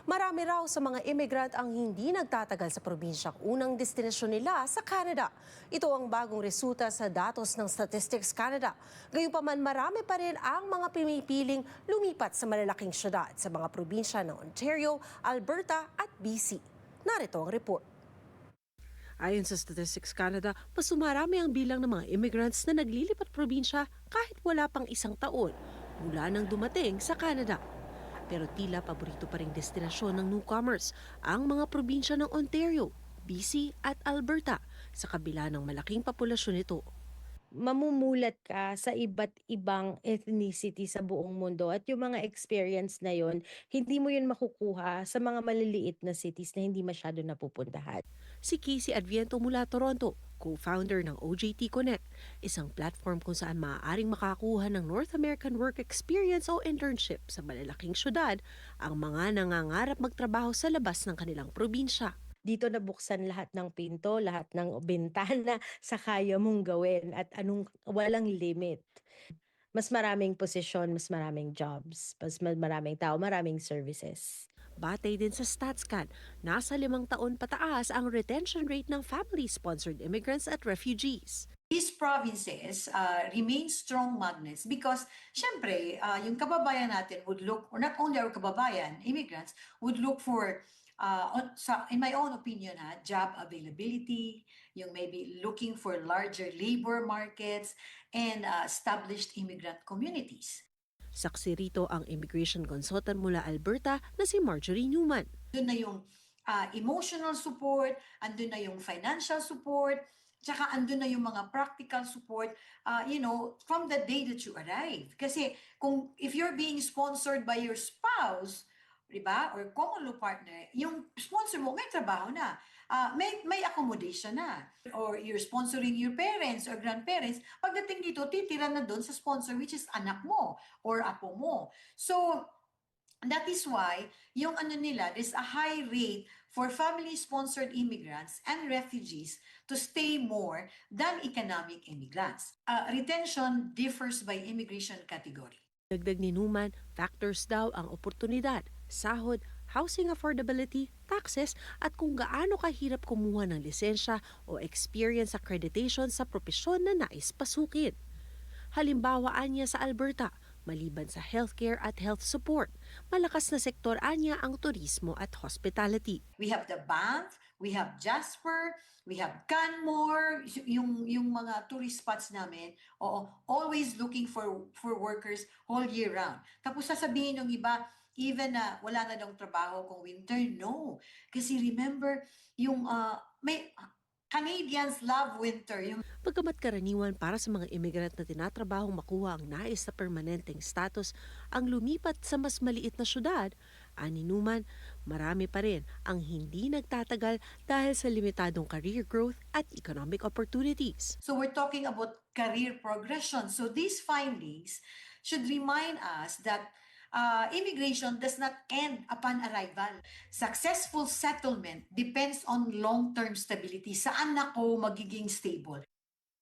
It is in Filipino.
Marami raw sa mga immigrant ang hindi nagtatagal sa probinsyang unang destinasyon nila sa Canada. Ito ang bagong resulta sa datos ng Statistics Canada. Gayunpaman marami pa rin ang mga pinipiling lumipat sa malalaking syudad sa mga probinsya ng Ontario, Alberta at BC. Narito ang report. Ayon sa Statistics Canada, mas sumarami ang bilang ng mga immigrants na naglilipat probinsya kahit wala pang isang taon mula nang dumating sa Canada. Pero tila paborito pa ring destinasyon ng newcomers ang mga probinsya ng Ontario, BC at Alberta sa kabila ng malaking populasyon nito. Mamumulat ka sa iba't ibang ethnicity sa buong mundo at yung mga experience na yon hindi mo yun makukuha sa mga maliliit na cities na hindi masyado napupuntahan. Si Casey Adviento mula Toronto, co-founder ng OJT Connect, isang platform kung saan maaaring makakuha ng North American Work Experience o internship sa malalaking syudad ang mga nangangarap magtrabaho sa labas ng kanilang probinsya. Dito nabuksan lahat ng pinto, lahat ng bintana sa kaya mong gawin at walang limit. Mas maraming posisyon, mas maraming jobs, maraming tao, maraming services. Batay din sa StatsCan, nasa 5 taon pataas ang retention rate ng family-sponsored immigrants at refugees. These provinces remain strong magnets because, syempre, yung kababayan natin would look, or not only our kababayan, immigrants, would look for, in my own opinion, job availability, yung maybe looking for larger labor markets, and established immigrant communities. Saksi rito ang immigration consultant mula Alberta na si Marjorie Newman. Doon na yung emotional support, andun na yung financial support, tsaka andun na yung mga practical support, from the day that you arrive. Kasi if you're being sponsored by your spouse, diba, or common law partner, yung sponsor mo may trabaho na, may accommodation na, or you're sponsoring your parents or grandparents, pagdating dito, titira na doon sa sponsor, which is anak mo or apo mo. So, that is why, yung nila, there's a high rate for family-sponsored immigrants and refugees to stay more than economic immigrants. Retention differs by immigration category. Dagdag ni Newman, factors daw ang oportunidad, sahod, housing affordability, taxes at kung gaano kahirap kumuha ng lisensya o experience accreditation sa propesyon na nais pasukin. Halimbawa anya sa Alberta, maliban sa healthcare at health support, malakas na sektor anya ang turismo at hospitality. We have the Banff, we have Jasper, we have Canmore, yung mga tourist spots namin, always looking for workers all year round. Tapos sasabihin ng iba, even na wala na daw trabaho kung winter, no. Kasi remember, yung Canadians love winter. Bagamat karaniwan para sa mga immigrant na tinatrabahong makuha ang nais na permanenteng status ang lumipat sa mas maliit na syudad, ani Newman, marami pa rin ang hindi nagtatagal dahil sa limitadong career growth at economic opportunities. So we're talking about career progression. So these findings should remind us that immigration does not end upon arrival. Successful settlement depends on long-term stability. Saan ako magiging stable?